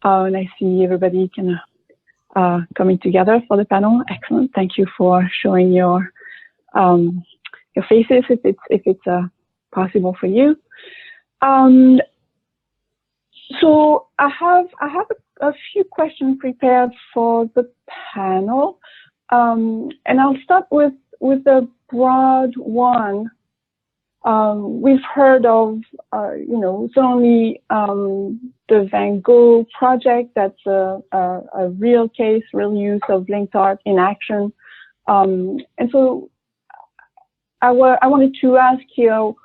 And I see everybody kind of coming together for the panel. Excellent. Thank you for showing your faces if it's possible for you. So I have a few questions prepared for the panel, and I'll start with a broad one. We've heard of, certainly the Van Gogh project. That's a real case, real use of linked art in action. And so I wanted to ask you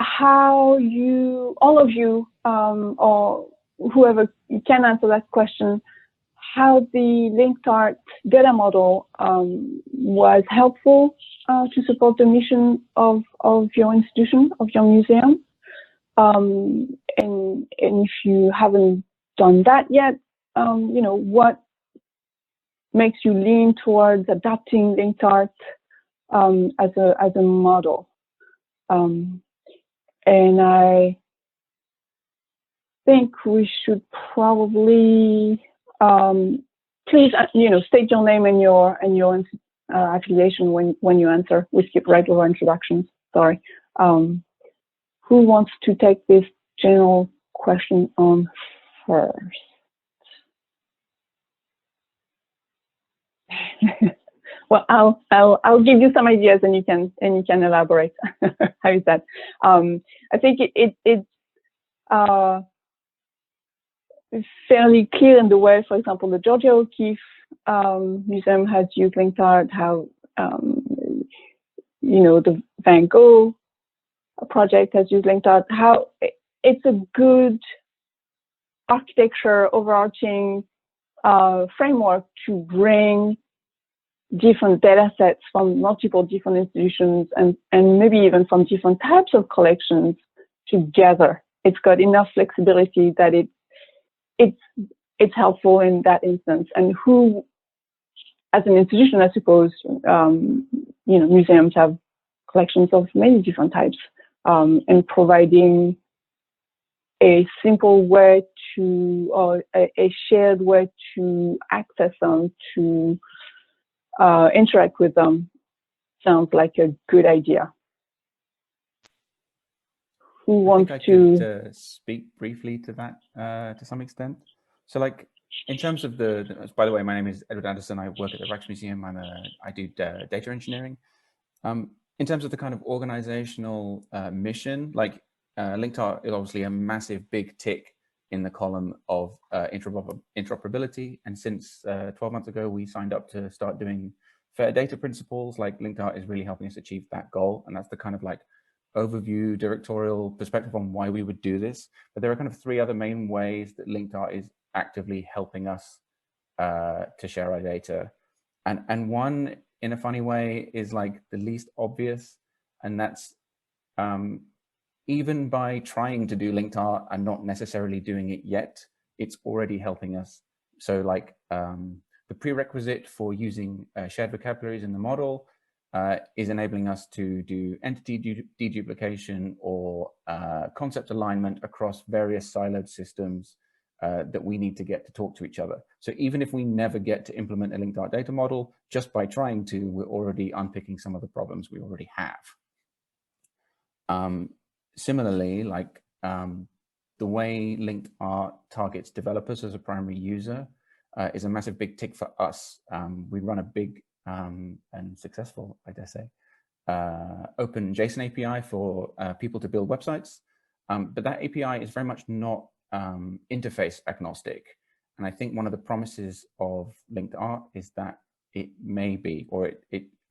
how you, all of you, or whoever can answer that question, how the linked art data model was helpful to support the mission of your institution, of your museum. And if you haven't done that yet, what makes you lean towards adopting linked art as a model? And I think we should probably please, state your name and your affiliation when you answer. We skip regular introductions. Sorry. Who wants to take this general question on first? Well, I'll give you some ideas and you can elaborate. How is that? I think it's fairly clear in the way, for example, the Georgia O'Keeffe Museum has used linked art, how the Van Gogh project has used linked art, how it's a good architecture, overarching framework to bring different data sets from multiple different institutions and maybe even from different types of collections together. It's got enough flexibility that it's helpful in that instance. And who, as an institution, I suppose, museums have collections of many different types, and providing a simple way to, or a shared way to access them, to interact with them, sounds like a good idea. Who wants to speak briefly to that to some extent? So, like, in terms of by the way, my name is Edward Anderson. I work at the Rijksmuseum. I do data engineering. In terms of the kind of organizational mission, like linked art is obviously a massive big tick in the column of interoperability. And since 12 months ago, we signed up to start doing fair data principles. Like, linked art is really helping us achieve that goal. And that's the kind of like overview directorial perspective on why we would do this. But there are kind of three other main ways that linked art is actively helping us to share our data. And one, in a funny way, is like the least obvious. And that's even by trying to do linked art and not necessarily doing it yet, it's already helping us. So like the prerequisite for using shared vocabularies in the model is enabling us to do entity deduplication or concept alignment across various siloed systems that we need to get to talk to each other. So even if we never get to implement a linked art data model, just by trying to, we're already unpicking some of the problems we already have. Similarly, like the way linked art targets developers as a primary user is a massive big tick for us. We run a big and successful, I dare say, open JSON API for people to build websites. But that API is very much not interface agnostic. And I think one of the promises of linked art is that it may be, or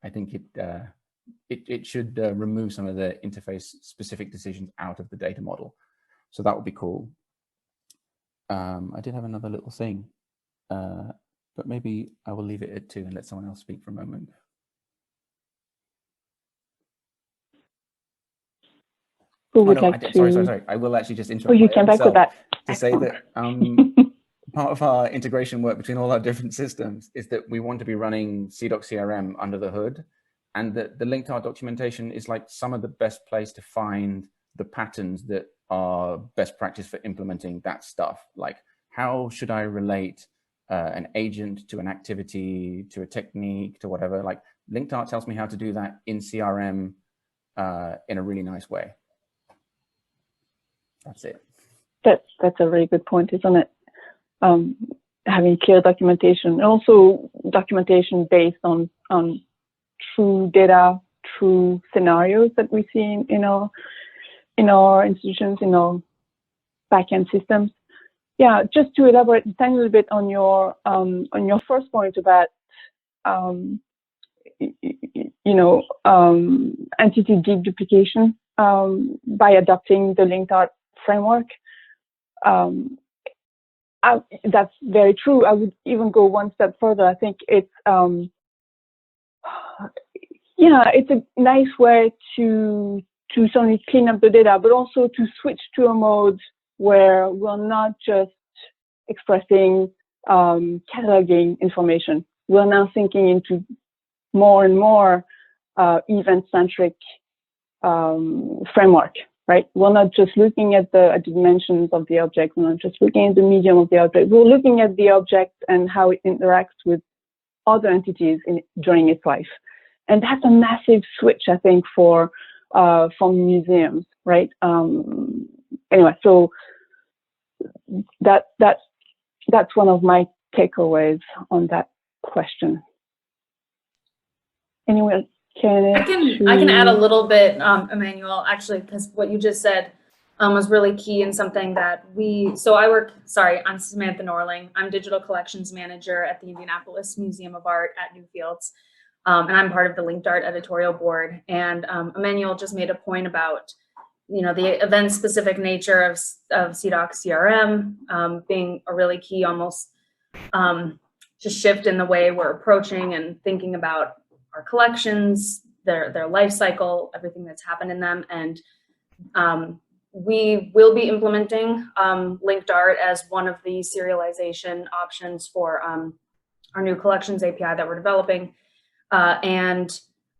I think it should remove some of the interface specific decisions out of the data model. So that would be cool. I did have another little thing, but maybe I will leave it at 2 and let someone else speak for a moment. Who would like to... Sorry. I will actually just interrupt. Oh, you came back with that. To say that part of our integration work between all our different systems is that we want to be running CIDOC CRM under the hood, and that the linked art documentation is like some of the best place to find the patterns that are best practice for implementing that stuff. Like how should I relate an agent to an activity, to a technique, to whatever. Like linked art tells me how to do that in CRM in a really nice way. That's it. That's a really good point, isn't it? Having clear documentation, and also documentation based on true data, true scenarios that we see in our institutions, in our backend systems. Yeah, just to elaborate a tiny little bit on your first point about entity deduplication by adopting the linked art framework. That's very true. I would even go one step further. I think it's it's a nice way to certainly clean up the data, but also to switch to a mode where we're not just expressing cataloging information. We're now thinking into more and more event-centric framework, right? We're not just looking at the dimensions of the object. We're not just looking at the medium of the object. We're looking at the object and how it interacts with other entities during its life. And that's a massive switch, I think, for museums, right? Anyway, so that's one of my takeaways on that question. Anyway, I can add a little bit, Emmanuelle, actually, because what you just said was really key and something that I'm Samantha Norling. I'm Digital Collections Manager at the Indianapolis Museum of Art at Newfields. And I'm part of the Linked Art editorial board. And Emmanuelle just made a point about, the event-specific nature of CIDOC CRM being a really key, almost just shift in the way we're approaching and thinking about our collections, their life cycle, everything that's happened in them. And we will be implementing linked art as one of the serialization options for our new collections API that we're developing. And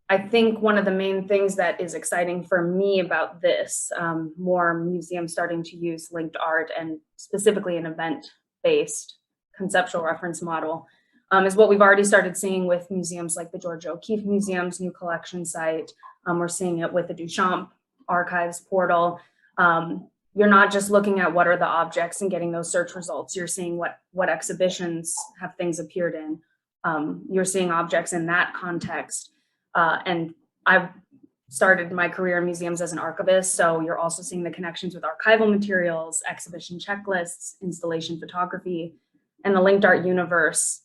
I think one of the main things that is exciting for me about this, more museums starting to use linked art and specifically an event-based conceptual reference model, is what we've already started seeing with museums like the George O'Keeffe Museum's new collection site. We're seeing it with the Duchamp Archives portal. You're not just looking at what are the objects and getting those search results. You're seeing what exhibitions have things appeared in. You're seeing objects in that context. And I've started my career in museums as an archivist, so you're also seeing the connections with archival materials, exhibition checklists, installation photography, and the linked art universe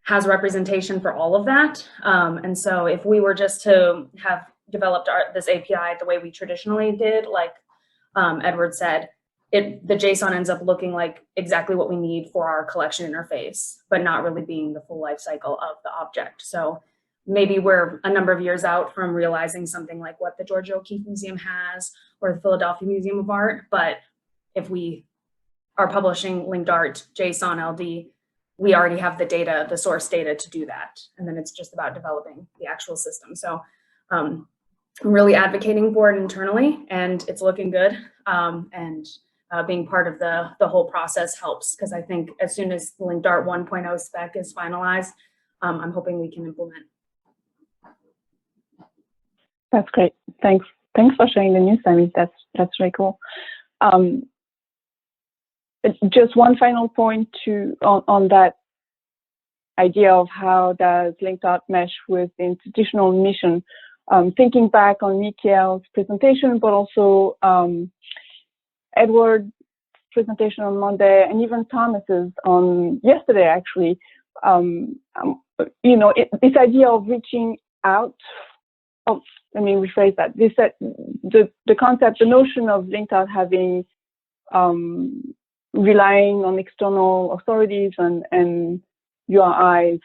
has representation for all of that. And so if we were just to have developed this API the way we traditionally did, like Edward said, the JSON ends up looking like exactly what we need for our collection interface, but not really being the full life cycle of the object. So maybe we're a number of years out from realizing something like what the George O'Keeffe Museum has or the Philadelphia Museum of Art. But if we are publishing linked art, JSON, LD, we already have the data, the source data to do that. And then it's just about developing the actual system. So I'm really advocating for it internally, and it's looking good. Being part of the whole process helps, because I think as soon as the linked art 1.0 spec is finalized, I'm hoping we can implement. That's great. Thanks for sharing the news, Sammy. That's very cool. Just one final point on that idea of how does linked art mesh with the institutional mission. Thinking back on Michiel's presentation, but also Edward's presentation on Monday, and even Thomas's on yesterday, actually. This idea of reaching out. Let me rephrase that. The concept, the notion of linked art having relying on external authorities and URIs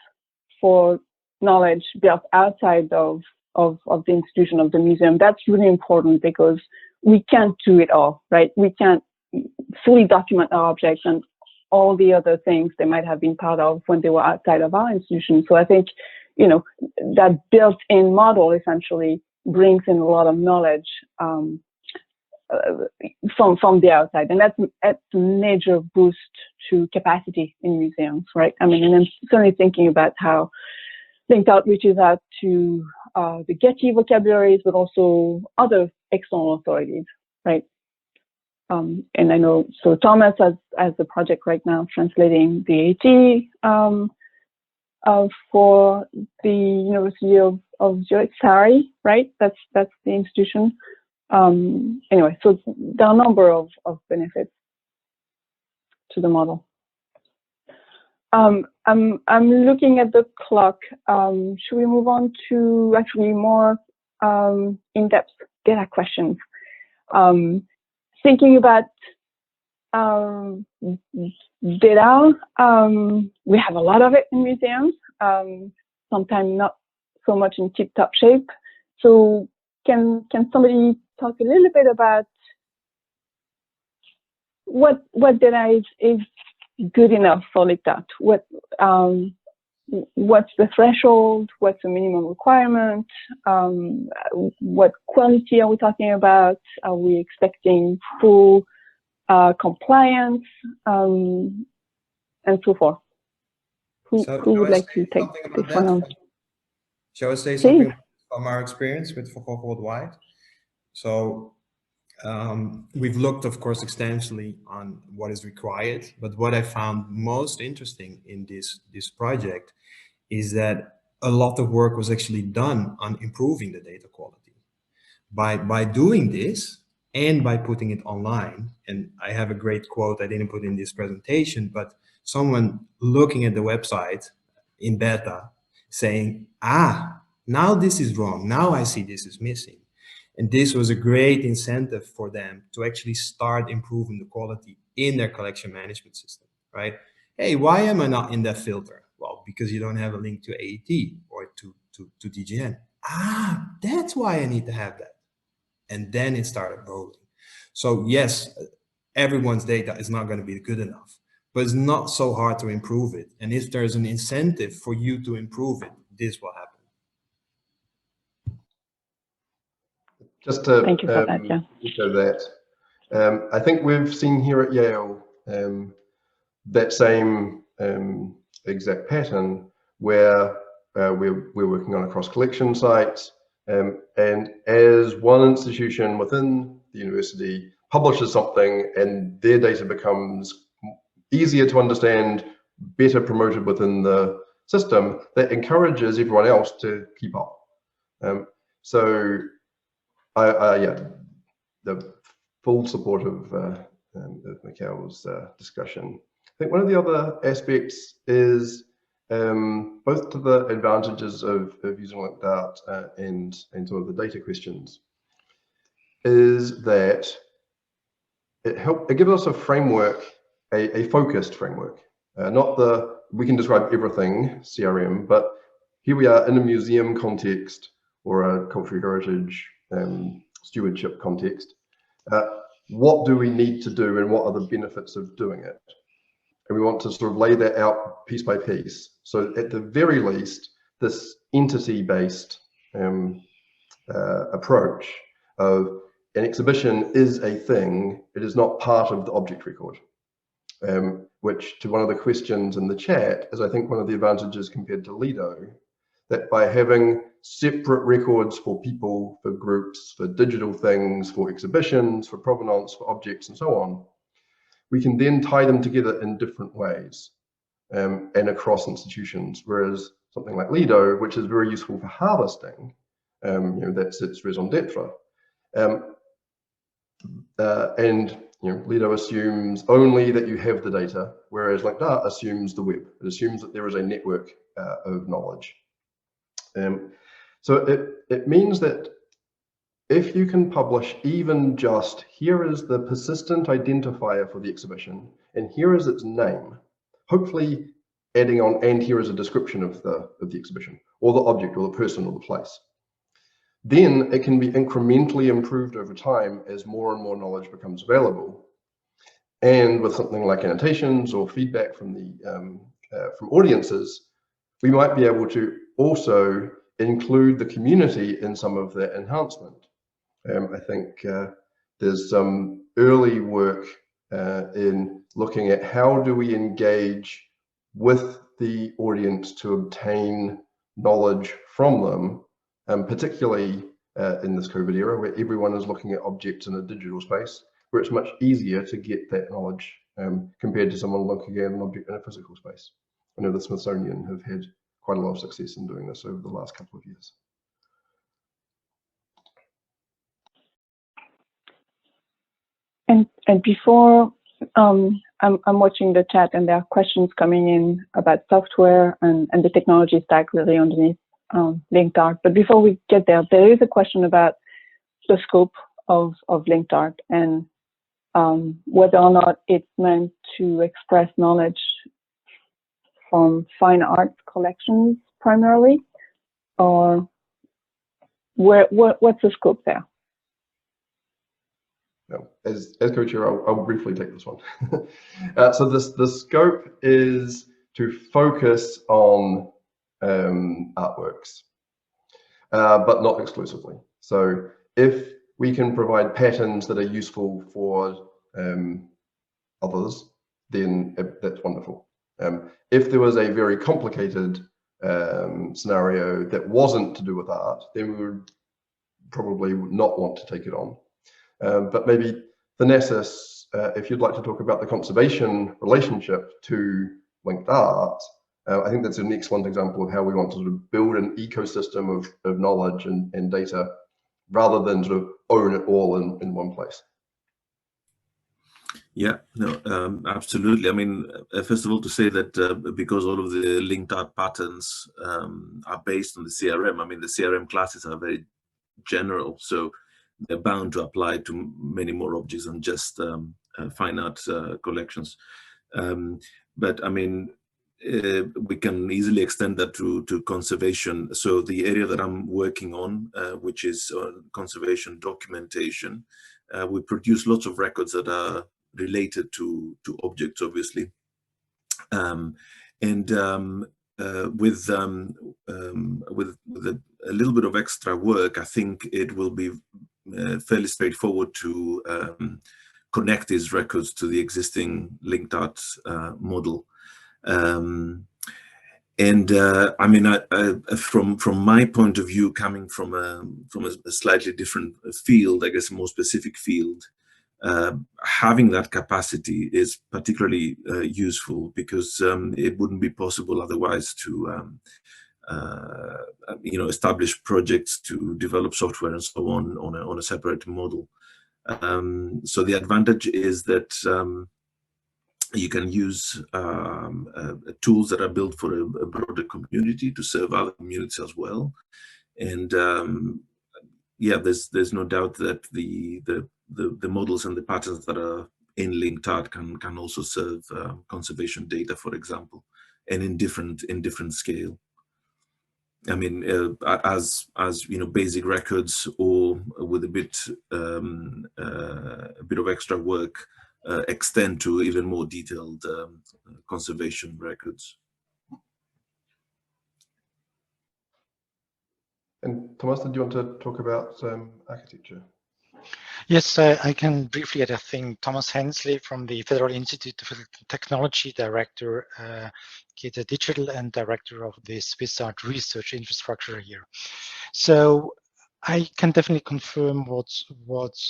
for knowledge built outside of the institution, of the museum. That's really important, because we can't do it all, right? We can't fully document our objects and all the other things they might have been part of when they were outside of our institution. So I think, that built-in model essentially brings in a lot of knowledge from the outside, and that's a major boost to capacity in museums, right? I mean, and I'm certainly thinking about how linked out reaches out to the Getty vocabularies, but also other external authorities, right? And I know, so Thomas has the project right now translating the AT for the University of Zurich, SARI, right? That's the institution. Anyway, so there are a number of benefits to the model. I'm looking at the clock. Should we move on to actually more in-depth data questions? Thinking about data, we have a lot of it in museums, sometimes not so much in tip-top shape. So can somebody talk a little bit about what data is good enough for LICTA? What's the threshold? What's the minimum requirement? What quality are we talking about? Are we expecting full compliance, and so forth? Who would like to take this one on? Shall I say something from our experience with FOCO Worldwide? So we've looked, of course, extensively on what is required, but what I found most interesting in this project is that a lot of work was actually done on improving the data quality. By doing this and by putting it online, and I have a great quote I didn't put in this presentation, but someone looking at the website in beta saying, now this is wrong, now I see this is missing. And this was a great incentive for them to actually start improving the quality in their collection management system, right? Hey, why am I not in that filter? Well, because you don't have a link to AET or to DGN. That's why I need to have that. And then it started rolling. So yes, everyone's data is not going to be good enough, but it's not so hard to improve it. And if there's an incentive for you to improve it, this will happen. Just to Thank you for that, yeah. echo that, I think we've seen here at Yale that same exact pattern where we're working on a cross-collection site, and as one institution within the university publishes something and their data becomes easier to understand, better promoted within the system, that encourages everyone else to keep up. So yeah, the full support of Michiel's discussion. I think one of the other aspects is both to the advantages of using linked out and some of the data questions, is that it gives us a framework, a focused framework, not the we can describe everything CRM, but here we are in a museum context or a cultural heritage stewardship context. What do we need to do and what are the benefits of doing it? And we want to sort of lay that out piece by piece. So at the very least, this entity-based approach of an exhibition is a thing, it is not part of the object record. Which, to one of the questions in the chat, is I think one of the advantages compared to Lido, that by having separate records for people, for groups, for digital things, for exhibitions, for provenance, for objects, and so on, we can then tie them together in different ways and across institutions. Whereas something like Lido, which is very useful for harvesting, that's its raison d'etre. And Lido assumes only that you have the data, whereas linked out assumes the web. It assumes that there is a network of knowledge. So it means that if you can publish even just, here is the persistent identifier for the exhibition, and here is its name, hopefully adding on, and here is a description of the exhibition, or the object, or the person, or the place. Then it can be incrementally improved over time as more and more knowledge becomes available. And with something like annotations or feedback from the from audiences, we might be able to also include the community in some of that enhancement. I think there's some early work in looking at how do we engage with the audience to obtain knowledge from them, and particularly in this COVID era where everyone is looking at objects in a digital space, where it's much easier to get that knowledge compared to someone looking at an object in a physical space. I know the Smithsonian have had quite a lot of success in doing this over the last couple of years. And before, I'm watching the chat, and there are questions coming in about software and the technology stack really underneath LinkDart. But before we get there, there is a question about the scope of LinkDart and whether or not it's meant to express knowledge from fine art collections primarily, or what's the scope there? No, as co-chair, I'll briefly take this one. So the scope is to focus on artworks, but not exclusively. So if we can provide patterns that are useful for others, then that's wonderful. If there was a very complicated scenario that wasn't to do with art, then we would probably not want to take it on. But maybe Athanasios, if you'd like to talk about the conservation relationship to linked art, I think that's an excellent example of how we want to sort of build an ecosystem of knowledge and data rather than sort of own it all in one place. Yeah, no, absolutely. I mean, first of all, to say that because all of the linked art patterns are based on the CRM, I mean, the CRM classes are very general, so they're bound to apply to many more objects than just fine art collections. But I mean, we can easily extend that to conservation. So the area that I'm working on, which is conservation documentation, we produce lots of records that are related to objects, obviously, with a little bit of extra work, I think it will be fairly straightforward to connect these records to the existing linked art model. I mean, from my point of view, coming from a slightly different field, I guess a more specific field, having that capacity is particularly useful because it wouldn't be possible otherwise to establish projects to develop software and so on a separate model. So the advantage is that you can use tools that are built for a broader community to serve other communities as well. And yeah, there's no doubt that the models and the patterns that are in linked art can also serve conservation data, for example, and in different scale. I mean, as you know, basic records or with a bit of extra work extend to even more detailed conservation records. And Thomas, did you want to talk about architecture? Yes, I can briefly add a thing. Thomas Hensley from the Federal Institute of Technology, Director, Digital, and Director of the Swiss Art Research Infrastructure here. So I can definitely confirm what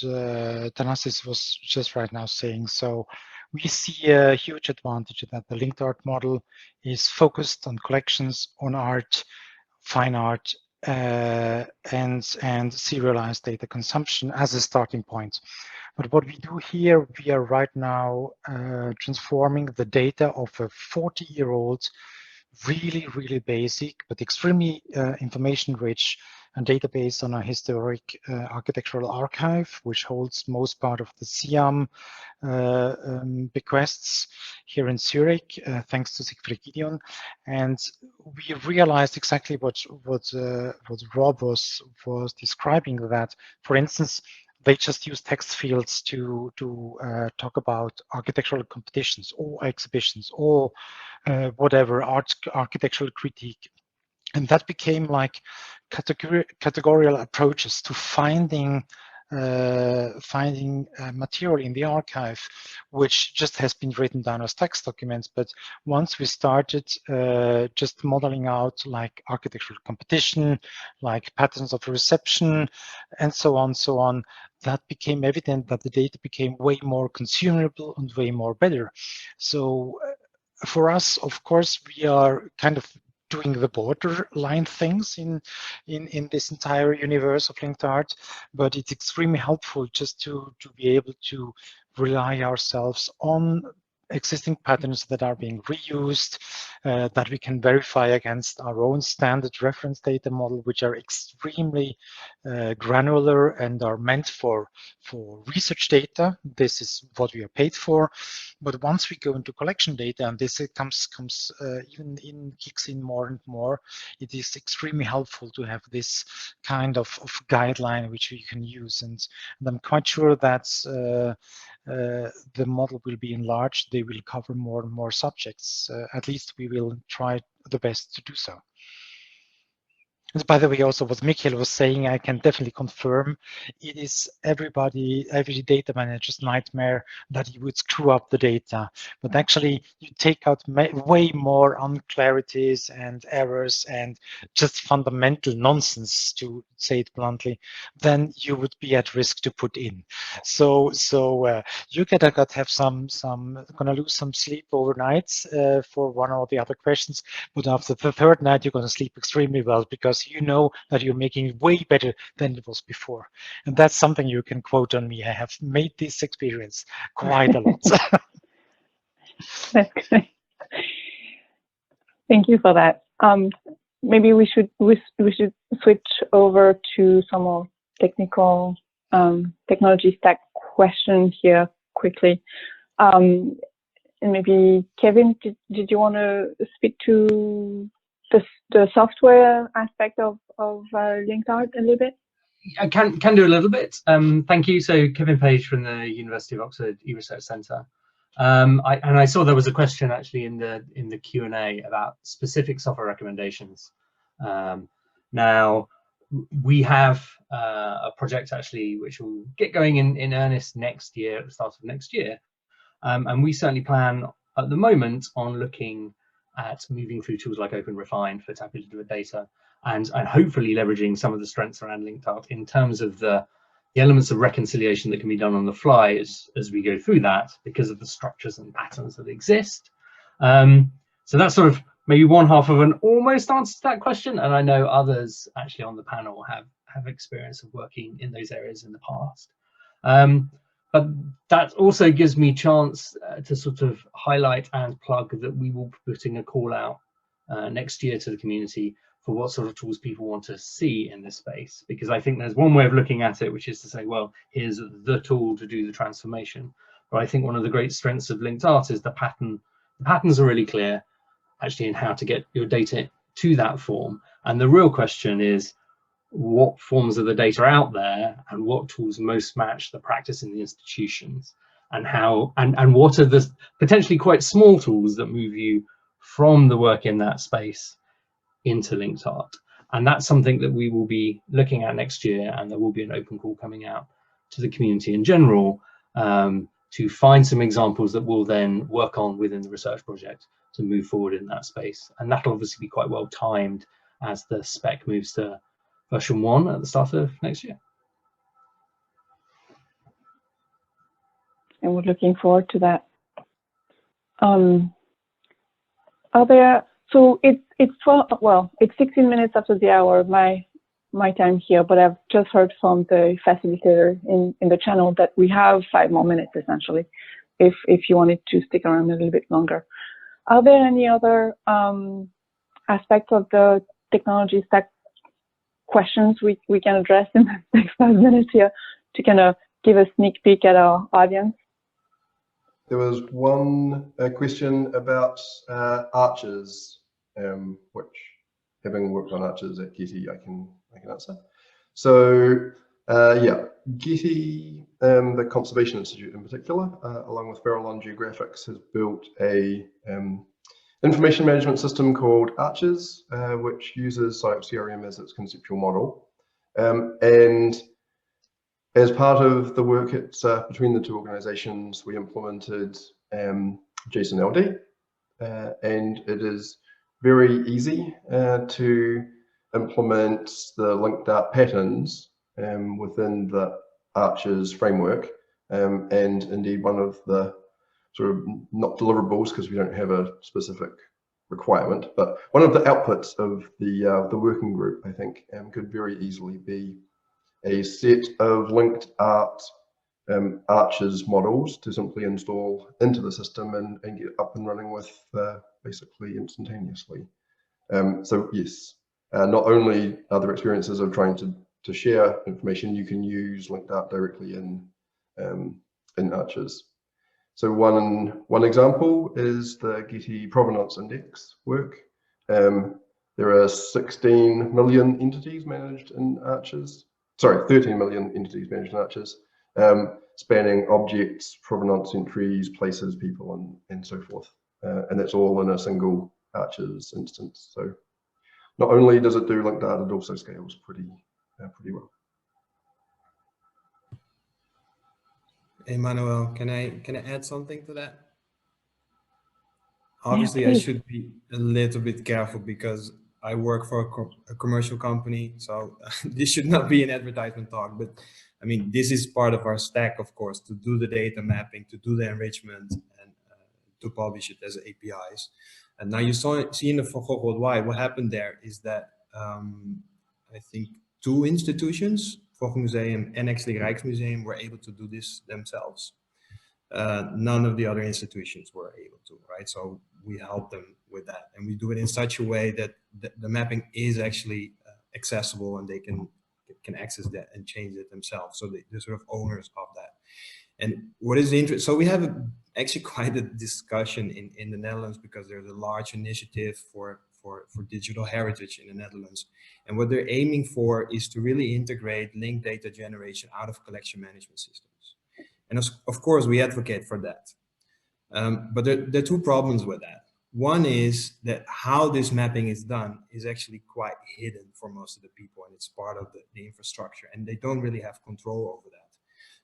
Athanasios was just right now saying. So we see a huge advantage that the linked art model is focused on collections, on art, fine art, and serialized data consumption as a starting point. But what we do here, we are right now transforming the data of a 40-year-old, really basic but extremely information rich and database on a historic architectural archive, which holds most part of the SIAM bequests here in Zurich, thanks to Siegfried Gideon. And we realized exactly what Rob was describing, that, for instance, they just use text fields to talk about architectural competitions or exhibitions or whatever, architectural critique. And that became like categorical approaches to finding finding material in the archive, which just has been written down as text documents. But once we started just modeling out like architectural competition, like patterns of reception, and so on, that became evident that the data became way more consumable and way more better. So for us, of course, we are kind of doing the borderline things in this entire universe of linked art, but it's extremely helpful just to be able to rely ourselves on existing patterns that are being reused, that we can verify against our own standard reference data model, which are extremely granular and are meant for research data. This is what we are paid for. But once we go into collection data, and this kicks in more and more, it is extremely helpful to have this kind of guideline which we can use. And I'm quite sure that the model will be enlarged. They will cover more and more subjects. At least we will try the best to do so. And by the way, also what Michiel was saying, I can definitely confirm, it is every data manager's nightmare that you would screw up the data. But actually, you take out way more unclarities and errors and just fundamental nonsense, to say it bluntly, than you would be at risk to put in. So you're gonna have gonna lose some sleep overnight for one or the other questions. But after the third night, you're gonna sleep extremely well, because you know that you're making it way better than it was before. And that's something you can quote on me. I have made this experience quite a lot. That's great. Thank you for that. Maybe we should switch over to some more technical technology stack questions here quickly. And maybe Kevin, did you want to speak to the software aspect of linked art a little bit? I can do a little bit. Thank you. So Kevin Page from the University of Oxford eResearch Centre. I saw there was a question actually in the Q&A about specific software recommendations. Now we have a project actually which will get going in earnest next year, at the start of next year, and we certainly plan at the moment on looking at moving through tools like OpenRefine for tabulated data, and hopefully leveraging some of the strengths around linked art in terms of the elements of reconciliation that can be done on the fly as we go through that, because of the structures and patterns that exist. So that's sort of maybe one half of an almost answer to that question, and I know others actually on the panel have experience of working in those areas in the past. But that also gives me a chance to sort of highlight and plug that we will be putting a call out next year to the community for what sort of tools people want to see in this space. Because I think there's one way of looking at it, which is to say, well, here's the tool to do the transformation. But I think one of the great strengths of linked art is the pattern. The patterns are really clear, actually, in how to get your data to that form. And the real question is, what forms of the data out there and what tools most match the practice in the institutions, and how and what are the potentially quite small tools that move you from the work in that space into linked art. And that's something that we will be looking at next year, and there will be an open call coming out to the community in general to find some examples that we'll then work on within the research project to move forward in that space. And that'll obviously be quite well timed as the spec moves to version 1 at the start of next year. And we're looking forward to that. Are there, so it's 12, well, it's 16 minutes after the hour of my time here, but I've just heard from the facilitator in the channel that we have 5 more minutes essentially, if you wanted to stick around a little bit longer. Are there any other aspects of the technology stack questions we can address in the next 5 minutes here to kind of give a sneak peek at our audience? There was one question about arches, which, having worked on arches at Getty, I can answer. So yeah, Getty, the Conservation Institute in particular, along with Farallon Geographics, has built a information management system called Arches, which uses SciOps CRM as its conceptual model. And as part of the work between the two organizations, we implemented JSON-LD, and it is very easy to implement the linked Dart patterns within the Arches framework, and indeed one of the sort of not deliverables, because we don't have a specific requirement, but one of the outputs of the working group, I think, could very easily be a set of linked Arches models to simply install into the system and get up and running with basically instantaneously. So yes, not only are there experiences of trying to share information, you can use linked Dart directly in Arches. So one example is the Getty provenance index work. There are 16 million entities managed in Arches. Sorry, 13 million entities managed in Arches, spanning objects, provenance entries, places, people, and so forth. And that's all in a single Arches instance. So not only does it do linked Dart, it also scales pretty well. Emmanuelle, can I add something to that? Obviously, I should be a little bit careful because I work for a commercial company, so this should not be an advertisement talk. But I mean, this is part of our stack, of course, to do the data mapping, to do the enrichment, and to publish it as APIs. And now you see in the Verhoogd Worldwide, what happened there is that I think 2 institutions, Museum and actually Rijksmuseum, were able to do this themselves. None of the other institutions were able to, right? So we help them with that, and we do it in such a way that the mapping is actually accessible, and they can access that and change it themselves. So they're sort of owners of that. And what is the interest? So we have actually quite a discussion in the Netherlands, because there's a large initiative for digital heritage in the Netherlands. And what they're aiming for is to really integrate linked data generation out of collection management systems. And of course, we advocate for that. But there are 2 problems with that. One is that how this mapping is done is actually quite hidden for most of the people, and it's part of the infrastructure, and they don't really have control over that.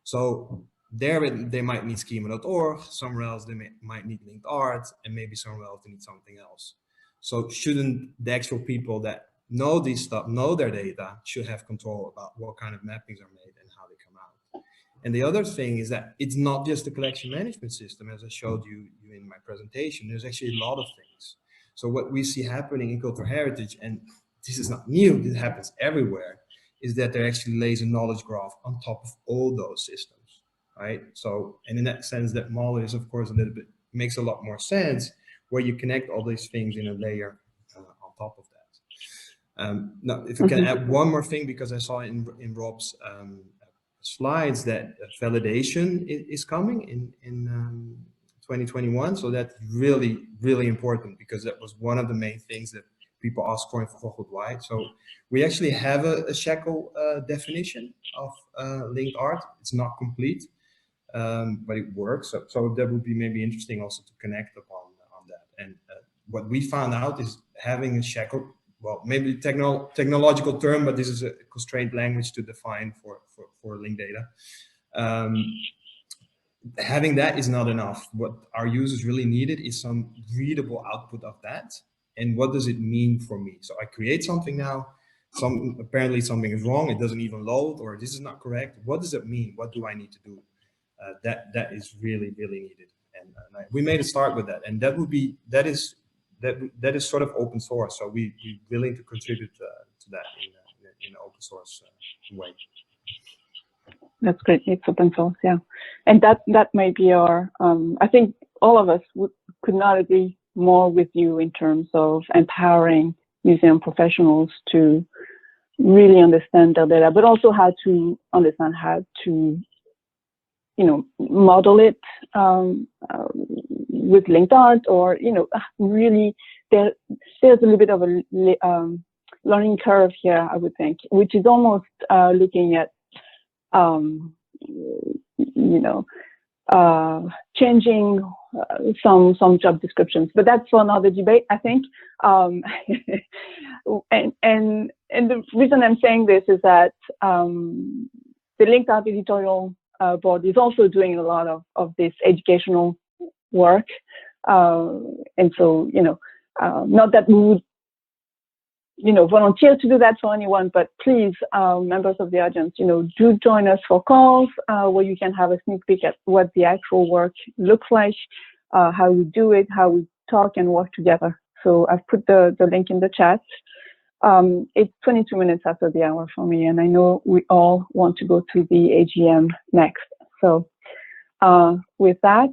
So there they might need schema.org, somewhere else they might need linked art, and maybe somewhere else they need something else. So shouldn't the actual people that know this stuff, know their data, should have control about what kind of mappings are made and how they come out? And the other thing is that it's not just the collection management system, as I showed you in my presentation. There's actually a lot of things. So what we see happening in cultural heritage, and this is not new, this happens everywhere, is that there actually lays a knowledge graph on top of all those systems, right? So, and in that sense, that model is, of course, makes a lot more sense, where you connect all these things in a layer on top of that. Now, if you can add one more thing, because I saw in Rob's slides that validation is coming in 2021. So that's really, really important, because that was one of the main things that people ask for in Verhoogd Worldwide. So we actually have a shackle definition of linked art. It's not complete, but it works. So that would be maybe interesting also to connect upon that. And what we found out is having a shackle, well, maybe technological term, but this is a constrained language to define for linked data. Having that is not enough. What our users really needed is some readable output of that. And what does it mean for me? So I create something now, apparently something is wrong, it doesn't even load, or this is not correct. What does it mean? What do I need to do? That is really, really needed. And we made a start with that. And that is sort of open source. So we're willing to contribute to that in an open source way. That's great. It's open source, yeah. And that may be our, I think all of us could not agree more with you in terms of empowering museum professionals to really understand their data, but also how to understand how to, model it with linked art, or, really there's a little bit of a learning curve here, I would think, which is almost looking at changing some job descriptions, but that's for another debate, I think. And the reason I'm saying this is that the Linked Art editorial board is also doing a lot of this educational work. And so, not that we would, volunteer to do that for anyone, but please, members of the audience, do join us for calls where you can have a sneak peek at what the actual work looks like, how we do it, how we talk and work together. So I've put the link in the chat. It's 22 minutes after the hour for me, and I know we all want to go to the AGM next. So with that,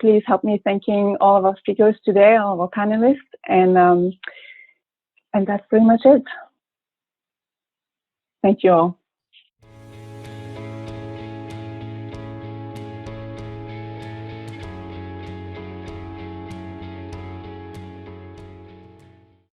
please help me thanking all of our speakers today, all of our panelists, and that's pretty much it. Thank you all.